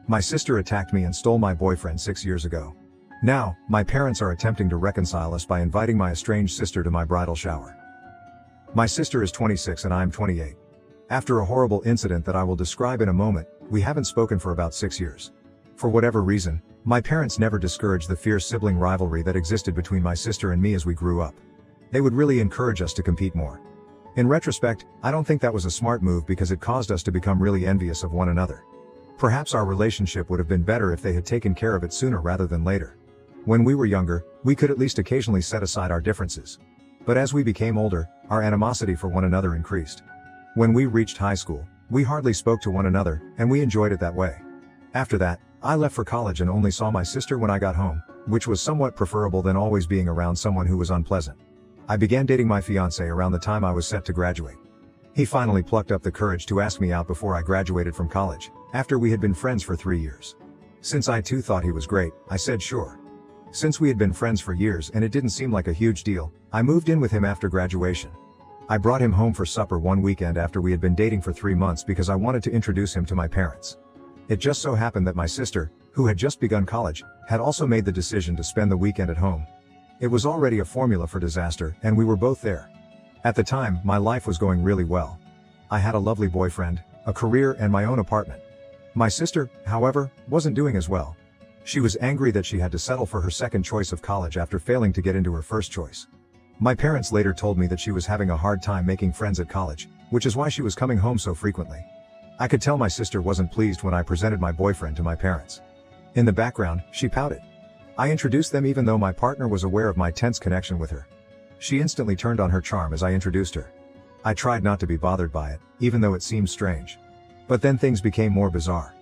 My sister attacked me and stole my boyfriend 6 years ago. Now, my parents are attempting to reconcile us by inviting my estranged sister to my bridal shower. My sister is 26 and I am 28. After a horrible incident that I will describe in a moment, we haven't spoken for about 6 years. For whatever reason, my parents never discouraged the fierce sibling rivalry that existed between my sister and me as we grew up. They would really encourage us to compete more. In retrospect, I don't think that was a smart move because it caused us to become really envious of one another. Perhaps our relationship would have been better if they had taken care of it sooner rather than later. When we were younger, we could at least occasionally set aside our differences. But as we became older, our animosity for one another increased. When we reached high school, we hardly spoke to one another, and we enjoyed it that way. After that, I left for college and only saw my sister when I got home, which was somewhat preferable than always being around someone who was unpleasant. I began dating my fiancé around the time I was set to graduate. He finally plucked up the courage to ask me out before I graduated from college, after we had been friends for 3 years. Since I too thought he was great, I said sure. Since we had been friends for years and it didn't seem like a huge deal, I moved in with him after graduation. I brought him home for supper one weekend after we had been dating for 3 months because I wanted to introduce him to my parents. It just so happened that my sister, who had just begun college, had also made the decision to spend the weekend at home. It was already a formula for disaster, and we were both there. At the time, my life was going really well. I had a lovely boyfriend, a career and my own apartment. My sister, however, wasn't doing as well. She was angry that she had to settle for her second choice of college after failing to get into her first choice. My parents later told me that she was having a hard time making friends at college, which is why she was coming home so frequently. I could tell my sister wasn't pleased when I presented my boyfriend to my parents. In the background, she pouted. I introduced them even though my partner was aware of my tense connection with her. She instantly turned on her charm as I introduced her. I tried not to be bothered by it, even though it seemed strange. But then things became more bizarre.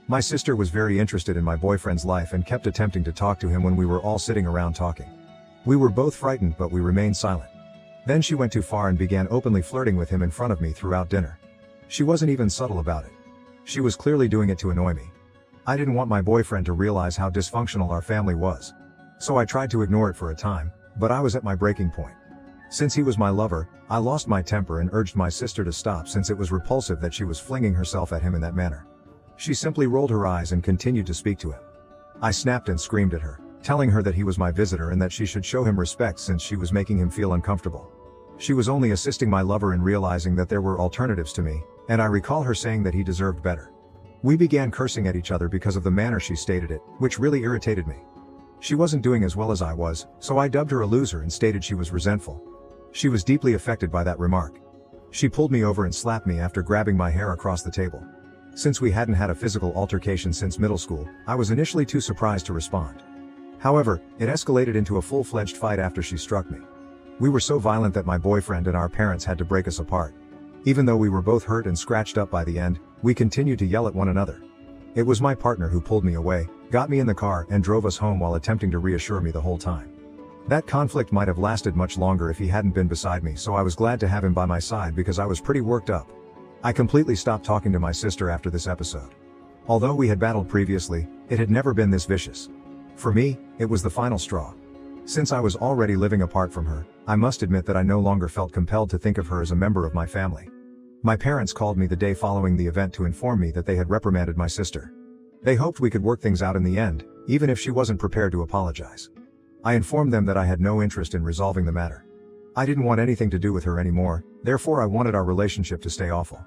My sister was very interested in my boyfriend's life and kept attempting to talk to him when we were all sitting around talking. We were both frightened but we remained silent. Then she went too far and began openly flirting with him in front of me throughout dinner. She wasn't even subtle about it. She was clearly doing it to annoy me. I didn't want my boyfriend to realize how dysfunctional our family was. So I tried to ignore it for a time, but I was at my breaking point. Since he was my lover, I lost my temper and urged my sister to stop since it was repulsive that she was flinging herself at him in that manner. She simply rolled her eyes and continued to speak to him. I snapped and screamed at her, telling her that he was my visitor and that she should show him respect since she was making him feel uncomfortable. She was only assisting my lover in realizing that there were alternatives to me, and I recall her saying that he deserved better. We began cursing at each other because of the manner she stated it, which really irritated me. She wasn't doing as well as I was, so I dubbed her a loser and stated she was resentful. She was deeply affected by that remark. She pulled me over and slapped me after grabbing my hair across the table. Since we hadn't had a physical altercation since middle school, I was initially too surprised to respond. However, it escalated into a full-fledged fight after she struck me. We were so violent that my boyfriend and our parents had to break us apart. Even though we were both hurt and scratched up by the end, we continued to yell at one another. It was my partner who pulled me away, got me in the car and drove us home while attempting to reassure me the whole time. That conflict might have lasted much longer if he hadn't been beside me, so I was glad to have him by my side because I was pretty worked up. I completely stopped talking to my sister after this episode. Although we had battled previously, it had never been this vicious. For me, it was the final straw. Since I was already living apart from her, I must admit that I no longer felt compelled to think of her as a member of my family. My parents called me the day following the event to inform me that they had reprimanded my sister. They hoped we could work things out in the end, even if she wasn't prepared to apologize. I informed them that I had no interest in resolving the matter. I didn't want anything to do with her anymore, therefore I wanted our relationship to stay awful.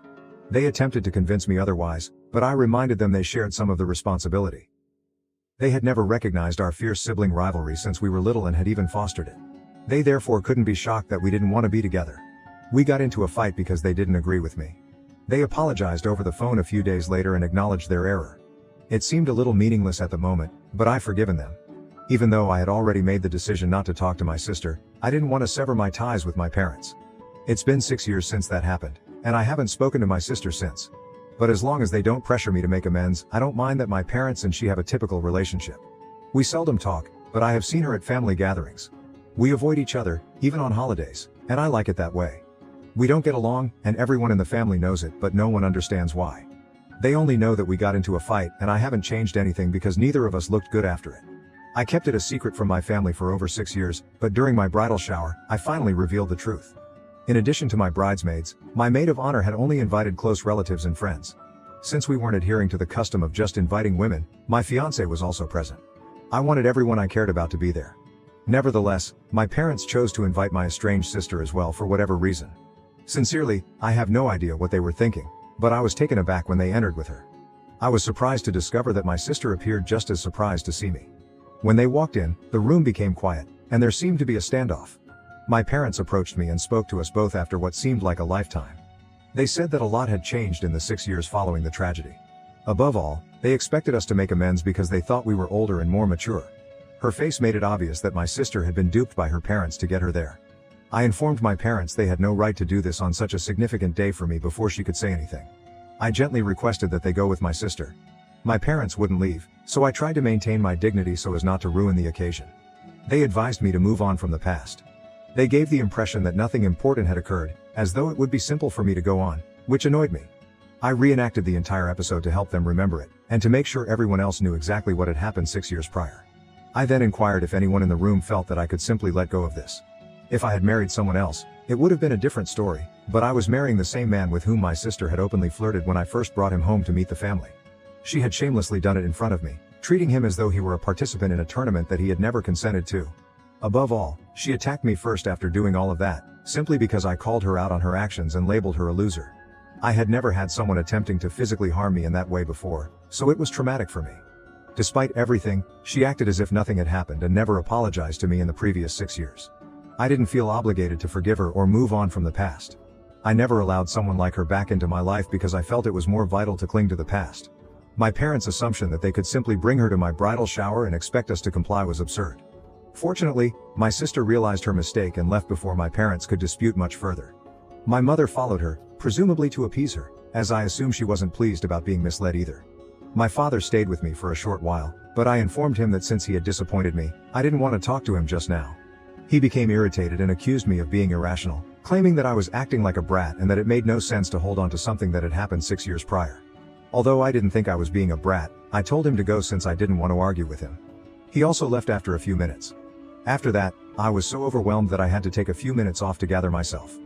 They attempted to convince me otherwise, but I reminded them they shared some of the responsibility. They had never recognized our fierce sibling rivalry since we were little and had even fostered it. They therefore couldn't be shocked that we didn't want to be together. We got into a fight because they didn't agree with me. They apologized over the phone a few days later and acknowledged their error. It seemed a little meaningless at the moment, but I've forgiven them. Even though I had already made the decision not to talk to my sister, I didn't want to sever my ties with my parents. It's been 6 years since that happened, and I haven't spoken to my sister since. But as long as they don't pressure me to make amends, I don't mind that my parents and she have a typical relationship. We seldom talk, but I have seen her at family gatherings. We avoid each other, even on holidays, and I like it that way. We don't get along, and everyone in the family knows it, but no one understands why. They only know that we got into a fight, and I haven't changed anything because neither of us looked good after it. I kept it a secret from my family for over 6 years, but during my bridal shower, I finally revealed the truth. In addition to my bridesmaids, my maid of honor had only invited close relatives and friends. Since we weren't adhering to the custom of just inviting women, my fiancé was also present. I wanted everyone I cared about to be there. Nevertheless, my parents chose to invite my estranged sister as well for whatever reason. Sincerely, I have no idea what they were thinking, but I was taken aback when they entered with her. I was surprised to discover that my sister appeared just as surprised to see me. When they walked in, the room became quiet, and there seemed to be a standoff. My parents approached me and spoke to us both after what seemed like a lifetime. They said that a lot had changed in the 6 years following the tragedy. Above all, they expected us to make amends because they thought we were older and more mature. Her face made it obvious that my sister had been duped by her parents to get her there. I informed my parents they had no right to do this on such a significant day for me before she could say anything. I gently requested that they go with my sister. My parents wouldn't leave, so I tried to maintain my dignity so as not to ruin the occasion. They advised me to move on from the past. They gave the impression that nothing important had occurred, as though it would be simple for me to go on, which annoyed me. I reenacted the entire episode to help them remember it, and to make sure everyone else knew exactly what had happened 6 years prior. I then inquired if anyone in the room felt that I could simply let go of this. If I had married someone else, it would have been a different story, but I was marrying the same man with whom my sister had openly flirted when I first brought him home to meet the family. She had shamelessly done it in front of me, treating him as though he were a participant in a tournament that he had never consented to. Above all, she attacked me first after doing all of that, simply because I called her out on her actions and labeled her a loser. I had never had someone attempting to physically harm me in that way before, so it was traumatic for me. Despite everything, she acted as if nothing had happened and never apologized to me in the previous 6 years. I didn't feel obligated to forgive her or move on from the past. I never allowed someone like her back into my life because I felt it was more vital to cling to the past. My parents' assumption that they could simply bring her to my bridal shower and expect us to comply was absurd. Fortunately, my sister realized her mistake and left before my parents could dispute much further. My mother followed her, presumably to appease her, as I assume she wasn't pleased about being misled either. My father stayed with me for a short while, but I informed him that since he had disappointed me, I didn't want to talk to him just now. He became irritated and accused me of being irrational, claiming that I was acting like a brat and that it made no sense to hold on to something that had happened 6 years prior. Although I didn't think I was being a brat, I told him to go since I didn't want to argue with him. He also left after a few minutes. After that, I was so overwhelmed that I had to take a few minutes off to gather myself.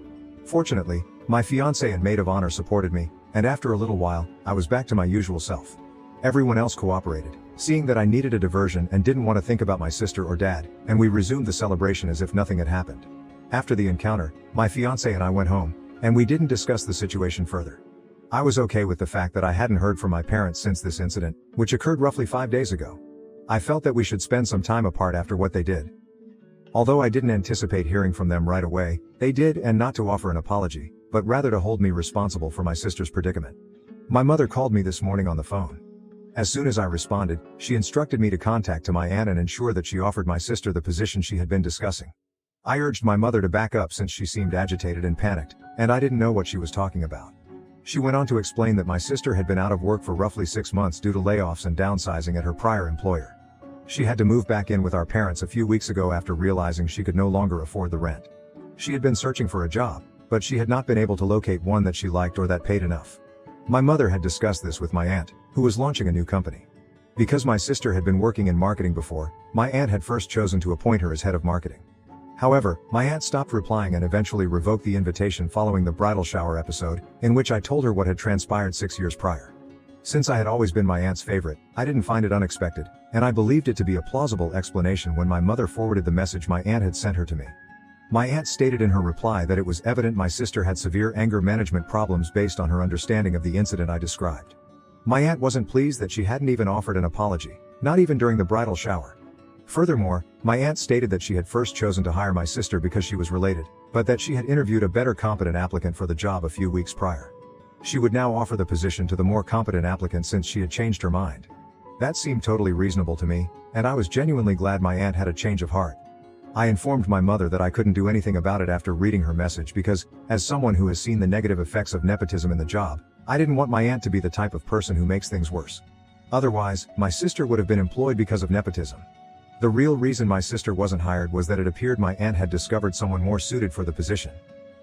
Fortunately, my fiancé and maid of honor supported me, and after a little while, I was back to my usual self. Everyone else cooperated, seeing that I needed a diversion and didn't want to think about my sister or dad, and we resumed the celebration as if nothing had happened. After the encounter, my fiancé and I went home, and we didn't discuss the situation further. I was okay with the fact that I hadn't heard from my parents since this incident, which occurred roughly 5 days ago. I felt that we should spend some time apart after what they did. Although I didn't anticipate hearing from them right away, they did, and not to offer an apology, but rather to hold me responsible for my sister's predicament. My mother called me this morning on the phone. As soon as I responded, she instructed me to contact my aunt and ensure that she offered my sister the position she had been discussing. I urged my mother to back up since she seemed agitated and panicked, and I didn't know what she was talking about. She went on to explain that my sister had been out of work for roughly 6 months due to layoffs and downsizing at her prior employer. She had to move back in with our parents a few weeks ago after realizing she could no longer afford the rent. She had been searching for a job, but she had not been able to locate one that she liked or that paid enough. My mother had discussed this with my aunt, who was launching a new company. Because my sister had been working in marketing before, my aunt had first chosen to appoint her as head of marketing. However, my aunt stopped replying and eventually revoked the invitation following the bridal shower episode, in which I told her what had transpired 6 years prior. Since I had always been my aunt's favorite, I didn't find it unexpected, and I believed it to be a plausible explanation when my mother forwarded the message my aunt had sent her to me. My aunt stated in her reply that it was evident my sister had severe anger management problems based on her understanding of the incident I described. My aunt wasn't pleased that she hadn't even offered an apology, not even during the bridal shower. Furthermore, my aunt stated that she had first chosen to hire my sister because she was related, but that she had interviewed a better competent applicant for the job a few weeks prior. She would now offer the position to the more competent applicant since she had changed her mind. That seemed totally reasonable to me, and I was genuinely glad my aunt had a change of heart. I informed my mother that I couldn't do anything about it after reading her message because, as someone who has seen the negative effects of nepotism in the job, I didn't want my aunt to be the type of person who makes things worse. Otherwise, my sister would have been employed because of nepotism. The real reason my sister wasn't hired was that it appeared my aunt had discovered someone more suited for the position.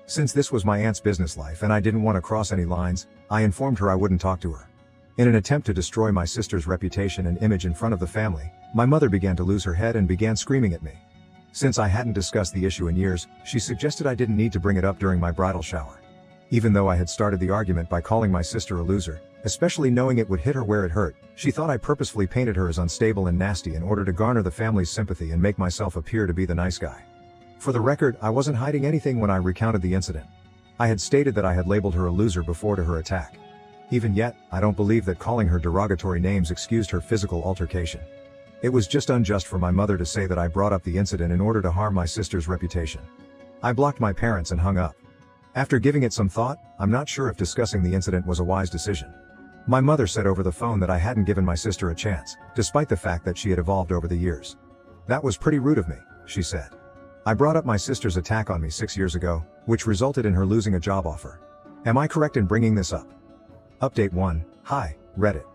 Since this was my aunt's business life and I didn't want to cross any lines, I informed her I wouldn't talk to her. In an attempt to destroy my sister's reputation and image in front of the family, my mother began to lose her head and began screaming at me. Since I hadn't discussed the issue in years, she suggested I didn't need to bring it up during my bridal shower. Even though I had started the argument by calling my sister a loser, especially knowing it would hit her where it hurt. She thought I purposefully painted her as unstable and nasty in order to garner the family's sympathy and make myself appear to be the nice guy. For the record, I wasn't hiding anything when I recounted the incident. I had stated that I had labeled her a loser before to her attack. Even yet, I don't believe that calling her derogatory names excused her physical altercation. It was just unjust for my mother to say that I brought up the incident in order to harm my sister's reputation. I blocked my parents and hung up. After giving it some thought, I'm not sure if discussing the incident was a wise decision. My mother said over the phone that I hadn't given my sister a chance, despite the fact that she had evolved over the years. That was pretty rude of me, she said. I brought up my sister's attack on me 6 years ago, which resulted in her losing a job offer. Am I correct in bringing this up? Update 1. Hi, Reddit.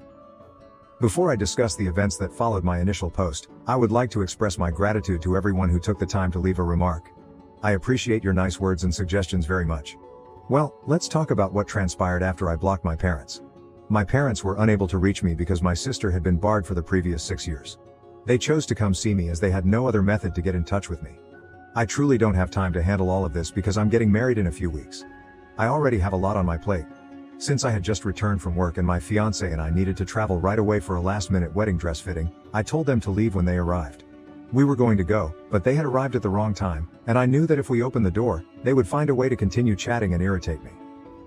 Before I discuss the events that followed my initial post, I would like to express my gratitude to everyone who took the time to leave a remark. I appreciate your nice words and suggestions very much. Well, let's talk about what transpired after I blocked my parents. My parents were unable to reach me because my sister had been barred for the previous 6 years. They chose to come see me as they had no other method to get in touch with me. I truly don't have time to handle all of this because I'm getting married in a few weeks. I already have a lot on my plate. Since I had just returned from work and my fiancé and I needed to travel right away for a last-minute wedding dress fitting, I told them to leave when they arrived. We were going to go, but they had arrived at the wrong time, and I knew that if we opened the door, they would find a way to continue chatting and irritate me.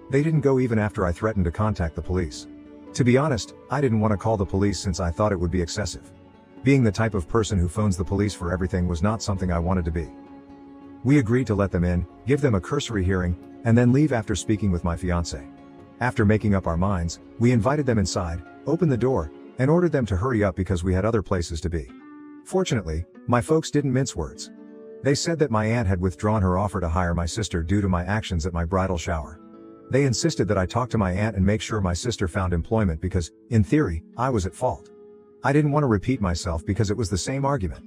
They didn't go even after I threatened to contact the police. To be honest, I didn't want to call the police since I thought it would be excessive. Being the type of person who phones the police for everything was not something I wanted to be. We agreed to let them in, give them a cursory hearing, and then leave after speaking with my fiancé. After making up our minds, we invited them inside, opened the door, and ordered them to hurry up because we had other places to be. Fortunately, my folks didn't mince words. They said that my aunt had withdrawn her offer to hire my sister due to my actions at my bridal shower. They insisted that I talk to my aunt and make sure my sister found employment because, in theory, I was at fault. I didn't want to repeat myself because it was the same argument.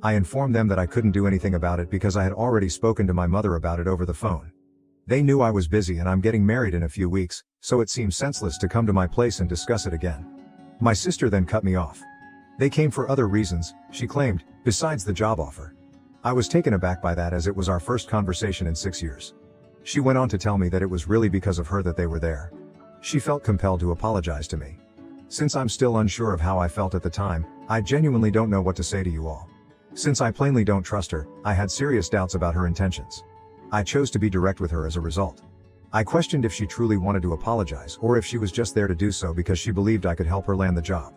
I informed them that I couldn't do anything about it because I had already spoken to my mother about it over the phone. They knew I was busy and I'm getting married in a few weeks, so it seemed senseless to come to my place and discuss it again. My sister then cut me off. They came for other reasons, she claimed, besides the job offer. I was taken aback by that as it was our first conversation in 6 years. She went on to tell me that it was really because of her that they were there. She felt compelled to apologize to me. Since I'm still unsure of how I felt at the time, I genuinely don't know what to say to you all. Since I plainly don't trust her, I had serious doubts about her intentions. I chose to be direct with her as a result. I questioned if she truly wanted to apologize or if she was just there to do so because she believed I could help her land the job.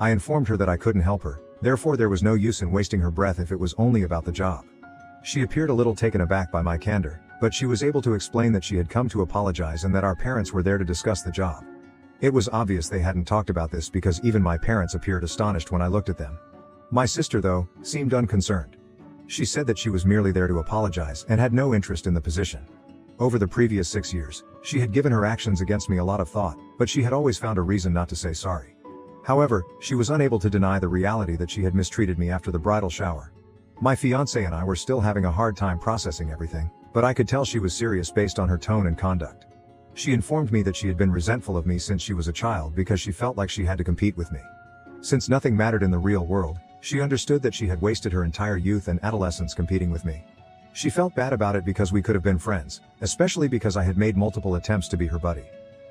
I informed her that I couldn't help her, therefore there was no use in wasting her breath if it was only about the job. She appeared a little taken aback by my candor, but she was able to explain that she had come to apologize and that our parents were there to discuss the job. It was obvious they hadn't talked about this because even my parents appeared astonished when I looked at them. My sister, though, seemed unconcerned. She said that she was merely there to apologize and had no interest in the position. Over the previous 6 years, she had given her actions against me a lot of thought, but she had always found a reason not to say sorry. However, she was unable to deny the reality that she had mistreated me after the bridal shower. My fiancé and I were still having a hard time processing everything, but I could tell she was serious based on her tone and conduct. She informed me that she had been resentful of me since she was a child because she felt like she had to compete with me. Since nothing mattered in the real world, she understood that she had wasted her entire youth and adolescence competing with me. She felt bad about it because we could have been friends, especially because I had made multiple attempts to be her buddy.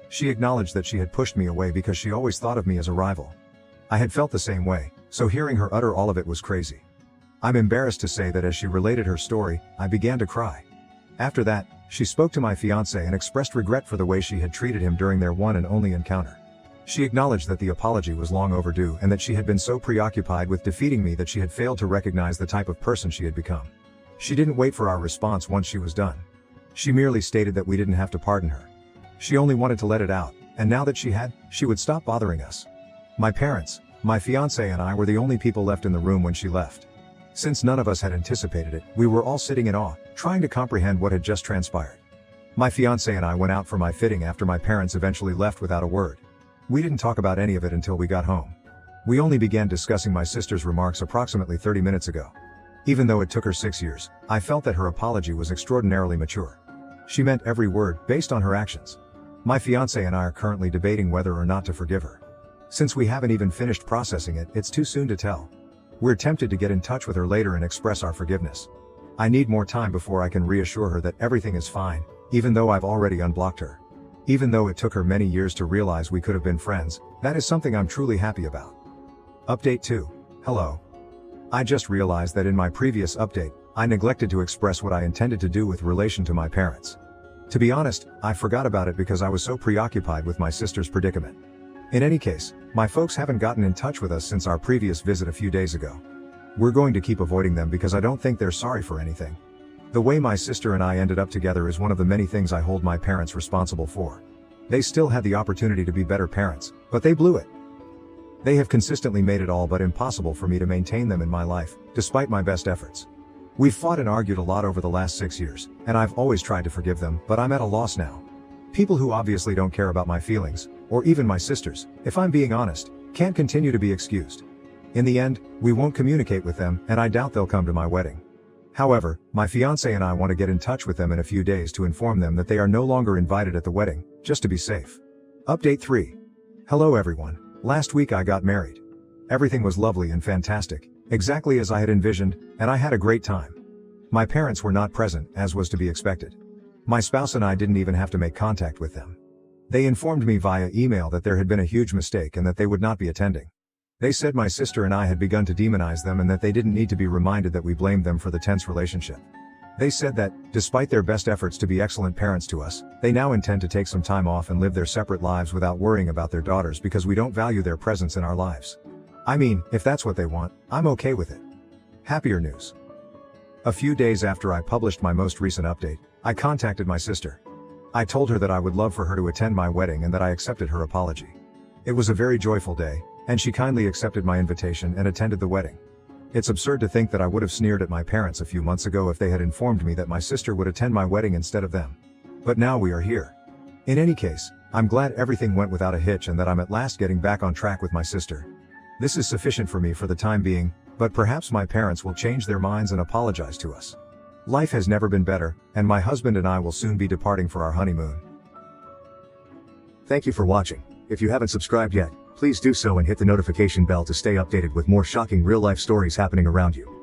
She acknowledged that she had pushed me away because she always thought of me as a rival. I had felt the same way, so hearing her utter all of it was crazy. I'm embarrassed to say that as she related her story, I began to cry. After that, she spoke to my fiancé and expressed regret for the way she had treated him during their one and only encounter. She acknowledged that the apology was long overdue and that she had been so preoccupied with defeating me that she had failed to recognize the type of person she had become. She didn't wait for our response once she was done. She merely stated that we didn't have to pardon her. She only wanted to let it out, and now that she had, she would stop bothering us. My parents, my fiancé and I were the only people left in the room when she left. Since none of us had anticipated it, we were all sitting in awe, trying to comprehend what had just transpired. My fiancé and I went out for my fitting after my parents eventually left without a word. We didn't talk about any of it until we got home. We only began discussing my sister's remarks approximately 30 minutes ago. Even though it took her 6 years, I felt that her apology was extraordinarily mature. She meant every word, based on her actions. My fiancé and I are currently debating whether or not to forgive her. Since we haven't even finished processing it, it's too soon to tell. We're tempted to get in touch with her later and express our forgiveness. I need more time before I can reassure her that everything is fine, even though I've already unblocked her. Even though it took her many years to realize we could have been friends, that is something I'm truly happy about. Update 2. Hello. I just realized that in my previous update, I neglected to express what I intended to do with relation to my parents. To be honest, I forgot about it because I was so preoccupied with my sister's predicament. In any case, my folks haven't gotten in touch with us since our previous visit a few days ago. We're going to keep avoiding them because I don't think they're sorry for anything. The way my sister and I ended up together is one of the many things I hold my parents responsible for. They still had the opportunity to be better parents, but they blew it. They have consistently made it all but impossible for me to maintain them in my life, despite my best efforts. We've fought and argued a lot over the last 6 years, and I've always tried to forgive them, but I'm at a loss now. People who obviously don't care about my feelings, or even my sister's, if I'm being honest, can't continue to be excused. In the end, we won't communicate with them, and I doubt they'll come to my wedding. However, my fiance and I want to get in touch with them in a few days to inform them that they are no longer invited at the wedding, just to be safe. Update 3. Hello everyone. Last week I got married. Everything was lovely and fantastic, exactly as I had envisioned, and I had a great time. My parents were not present, as was to be expected. My spouse and I didn't even have to make contact with them. They informed me via email that there had been a huge mistake and that they would not be attending. They said my sister and I had begun to demonize them and that they didn't need to be reminded that we blamed them for the tense relationship. They said that, despite their best efforts to be excellent parents to us, they now intend to take some time off and live their separate lives without worrying about their daughters because we don't value their presence in our lives. I mean, if that's what they want, I'm okay with it. Happier news. A few days after I published my most recent update, I contacted my sister. I told her that I would love for her to attend my wedding and that I accepted her apology. It was a very joyful day, and she kindly accepted my invitation and attended the wedding. It's absurd to think that I would have sneered at my parents a few months ago if they had informed me that my sister would attend my wedding instead of them. But now we are here. In any case, I'm glad everything went without a hitch and that I'm at last getting back on track with my sister. This is sufficient for me for the time being, but perhaps my parents will change their minds and apologize to us. Life has never been better, and my husband and I will soon be departing for our honeymoon. Thank you for watching. If you haven't subscribed yet, please do so and hit the notification bell to stay updated with more shocking real-life stories happening around you.